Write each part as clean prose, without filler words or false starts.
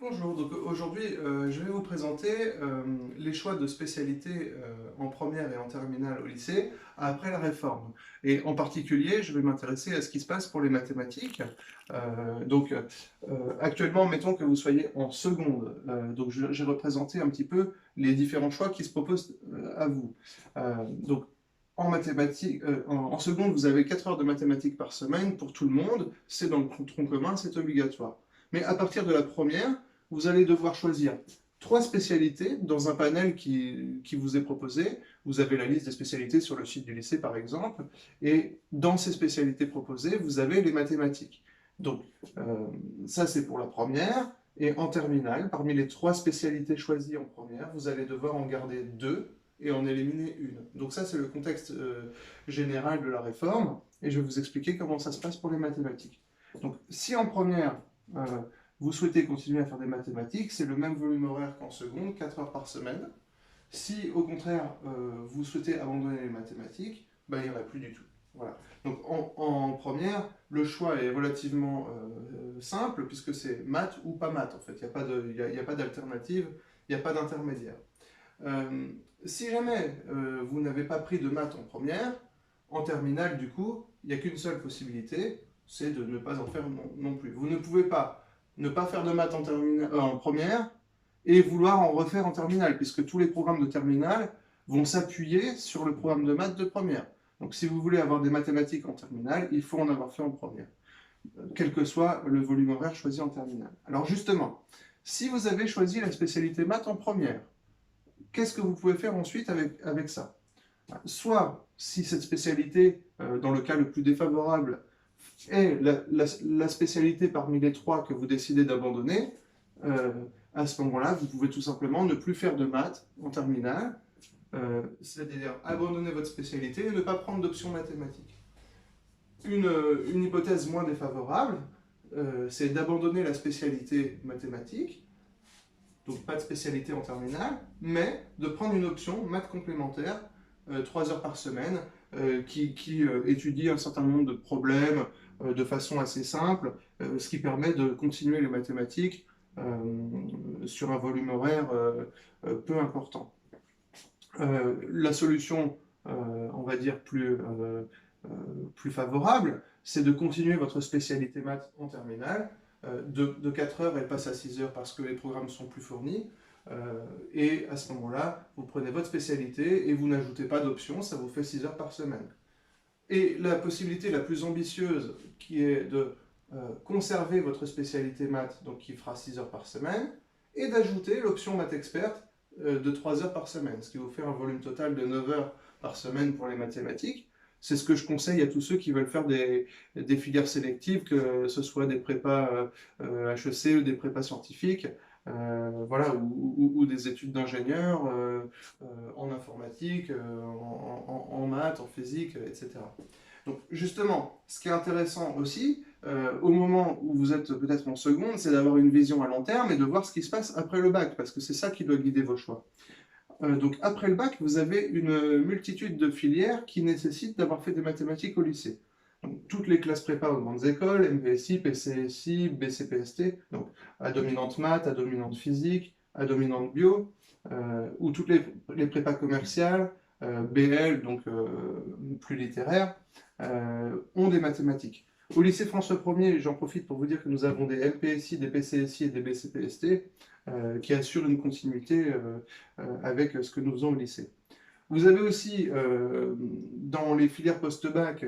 Bonjour, donc aujourd'hui je vais vous présenter les choix de spécialités en première et en terminale au lycée après la réforme. Et en particulier, je vais m'intéresser à ce qui se passe pour les mathématiques. Actuellement, mettons que vous soyez en seconde. J'ai représenté un petit peu les différents choix qui se proposent à vous. Donc en mathématiques, en seconde, vous avez 4 heures de mathématiques par semaine pour tout le monde. C'est dans le tronc commun, c'est obligatoire. Mais à partir de la première, vous allez devoir choisir trois spécialités dans un panel qui vous est proposé. Vous avez la liste des spécialités sur le site du lycée, par exemple, et dans ces spécialités proposées, vous avez les mathématiques. Donc, euh, ça, c'est pour la première. Et en terminale, parmi les trois spécialités choisies en première, vous allez devoir en garder deux et en éliminer une. Donc ça, c'est le contexte général de la réforme, et je vais vous expliquer comment ça se passe pour les mathématiques. Donc, si en première, euh, vous souhaitez continuer à faire des mathématiques, c'est le même volume horaire qu'en seconde, 4 heures par semaine. Si au contraire, vous souhaitez abandonner les mathématiques, ben, il n'y en a plus du tout. Voilà. Donc en première, le choix est relativement simple, puisque c'est maths ou pas maths, en fait. Il n'y a pas d'alternative, il n'y a pas d'intermédiaire. Euh, Si jamais vous n'avez pas pris de maths en première, en terminale, du coup, il n'y a qu'une seule possibilité, c'est de ne pas en faire non plus. Vous ne pouvez pas ne pas faire de maths en première et vouloir en refaire en terminale, puisque tous les programmes de terminale vont s'appuyer sur le programme de maths de première. Donc si vous voulez avoir des mathématiques en terminale, il faut en avoir fait en première, quel que soit le volume horaire choisi en terminale. Alors justement, si vous avez choisi la spécialité maths en première, qu'est-ce que vous pouvez faire ensuite avec ça? Soit, si cette spécialité, dans le cas le plus défavorable, est la spécialité parmi les trois que vous décidez d'abandonner, euh, à ce moment-là, vous pouvez tout simplement ne plus faire de maths en terminale, c'est-à-dire abandonner votre spécialité et ne pas prendre d'option mathématiques. Une hypothèse moins défavorable, c'est d'abandonner la spécialité mathématiques, donc pas de spécialité en terminale, mais de prendre une option maths complémentaire, 3 heures par semaine, qui étudie un certain nombre de problèmes de façon assez simple, ce qui permet de continuer les mathématiques sur un volume horaire peu important. La solution, on va dire, plus favorable, c'est de continuer votre spécialité maths en terminale. De 4 heures, elle passe à 6 heures parce que les programmes sont plus fournis. Et à ce moment-là, vous prenez votre spécialité et vous n'ajoutez pas d'options, ça vous fait 6 heures par semaine. Et la possibilité la plus ambitieuse, qui est de conserver votre spécialité maths, donc qui fera 6 heures par semaine, et d'ajouter l'option maths experte de 3 heures par semaine, ce qui vous fait un volume total de 9 heures par semaine pour les mathématiques. C'est ce que je conseille à tous ceux qui veulent faire des filières sélectives, que ce soit des prépas HEC ou des prépas scientifiques, voilà, ou des études d'ingénieur en informatique, en maths, en physique, etc. Donc justement, ce qui est intéressant aussi, au moment où vous êtes peut-être en seconde, c'est d'avoir une vision à long terme et de voir ce qui se passe après le bac, parce que c'est ça qui doit guider vos choix. Donc après le bac, vous avez une multitude de filières qui nécessitent d'avoir fait des mathématiques au lycée. Donc, toutes les classes prépa aux grandes écoles, MPSI, PCSI, BCPST, donc à dominante maths, à dominante physique, à dominante bio, ou toutes les prépas commerciales, BL, donc plus littéraires, ont des mathématiques. Au lycée François 1er, j'en profite pour vous dire que nous avons des MPSI, des PCSI et des BCPST qui assurent une continuité avec ce que nous faisons au lycée. Vous avez aussi, dans les filières post-bac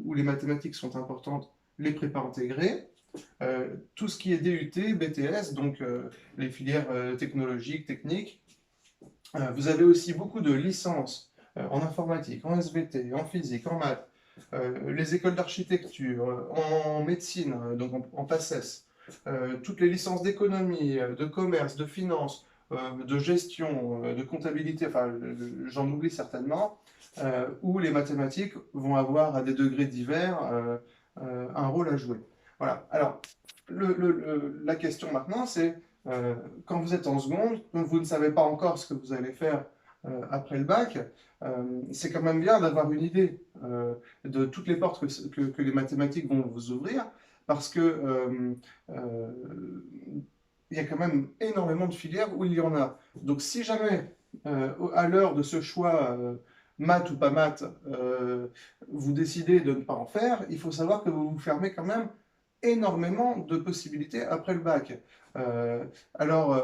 où les mathématiques sont importantes, les prépas intégrés, tout ce qui est DUT, BTS, donc les filières technologiques, techniques. Vous avez aussi beaucoup de licences en informatique, en SVT, en physique, en maths, les écoles d'architecture, en médecine, donc en PACES, toutes les licences d'économie, de commerce, de finance, de gestion, de comptabilité, enfin j'en oublie certainement, où les mathématiques vont avoir à des degrés divers un rôle à jouer. Voilà. Alors, la question maintenant, c'est quand vous êtes en seconde, vous ne savez pas encore ce que vous allez faire après le bac, c'est quand même bien d'avoir une idée de toutes les portes que les mathématiques vont vous ouvrir, parce que il y a quand même énormément de filières où il y en a. Donc si jamais, à l'heure de ce choix, maths ou pas maths, vous décidez de ne pas en faire, il faut savoir que vous vous fermez quand même énormément de possibilités après le bac. Euh, alors,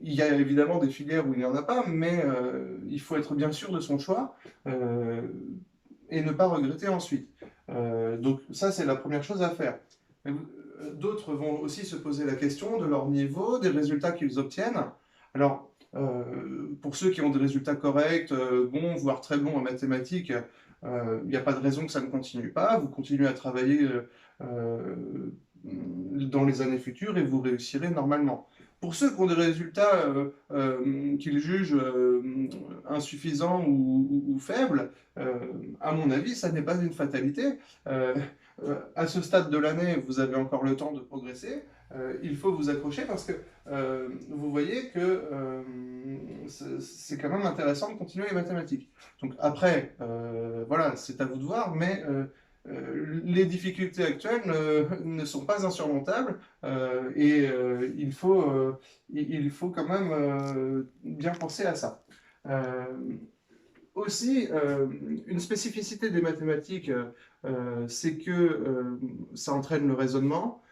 il y a évidemment des filières où il n'y en a pas, mais il faut être bien sûr de son choix euh, et ne pas regretter ensuite. Donc ça, c'est la première chose à faire. D'autres vont aussi se poser la question de leur niveau, des résultats qu'ils obtiennent. Alors, pour ceux qui ont des résultats corrects, bons, voire très bons en mathématiques, il n'y a pas de raison que ça ne continue pas. Vous continuez à travailler euh, dans les années futures et vous réussirez normalement. Pour ceux qui ont des résultats qu'ils jugent insuffisants ou faibles, à mon avis, ça n'est pas une fatalité. Euh, à ce stade de l'année, vous avez encore le temps de progresser. Il faut vous accrocher parce que vous voyez que c'est quand même intéressant de continuer les mathématiques. Donc après, voilà, c'est à vous de voir, mais les difficultés actuelles ne sont pas insurmontables et il faut quand même bien penser à ça. Euh, Aussi, une spécificité des mathématiques, c'est que ça entraîne le raisonnement,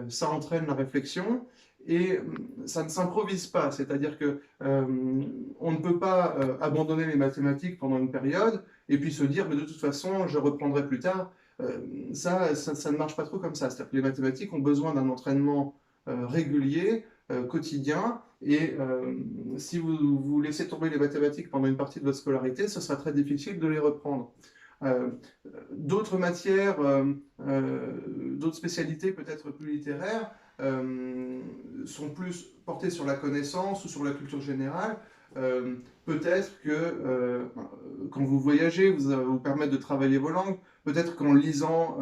ça entraîne la réflexion, et ça ne s'improvise pas. C'est-à-dire que on ne peut pas abandonner les mathématiques pendant une période et puis se dire, mais de toute façon, je reprendrai plus tard. Ça ne marche pas trop comme ça. C'est-à-dire que les mathématiques ont besoin d'un entraînement régulier, quotidien, et si vous laissez tomber les mathématiques pendant une partie de votre scolarité, ce sera très difficile de les reprendre. Euh, D'autres matières, d'autres spécialités peut-être plus littéraires, sont plus portées sur la connaissance ou sur la culture générale. Peut-être que quand vous voyagez, vous allez vous permettre de travailler vos langues. Peut-être qu'en lisant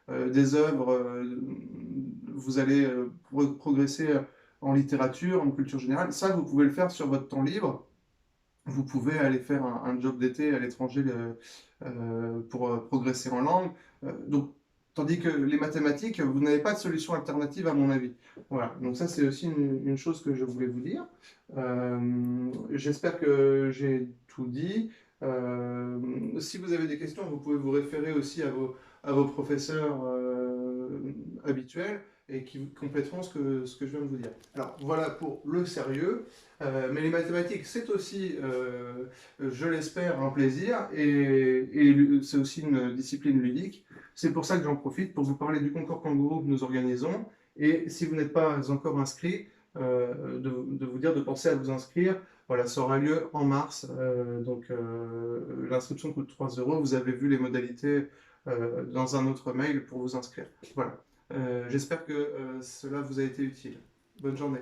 des œuvres, vous allez progresser en littérature, en culture générale. Ça, vous pouvez le faire sur votre temps libre. Vous pouvez aller faire un job d'été à l'étranger pour progresser en langue. Donc, tandis que les mathématiques, vous n'avez pas de solution alternative à mon avis. Voilà, donc ça c'est aussi une chose que je voulais vous dire. J'espère que j'ai tout dit. Si vous avez des questions, vous pouvez vous référer aussi à vos professeurs habituels et qui compléteront ce que je viens de vous dire. Alors voilà pour le sérieux. Mais les mathématiques, c'est aussi, je l'espère, un plaisir et c'est aussi une discipline ludique. C'est pour ça que j'en profite pour vous parler du concours Kangourou que nous organisons. Et si vous n'êtes pas encore inscrit, de vous dire de penser à vous inscrire. Voilà, ça aura lieu en mars. Donc l'inscription coûte 3 euros. Vous avez vu les modalités dans un autre mail pour vous inscrire. Voilà. J'espère que cela vous a été utile. Bonne journée.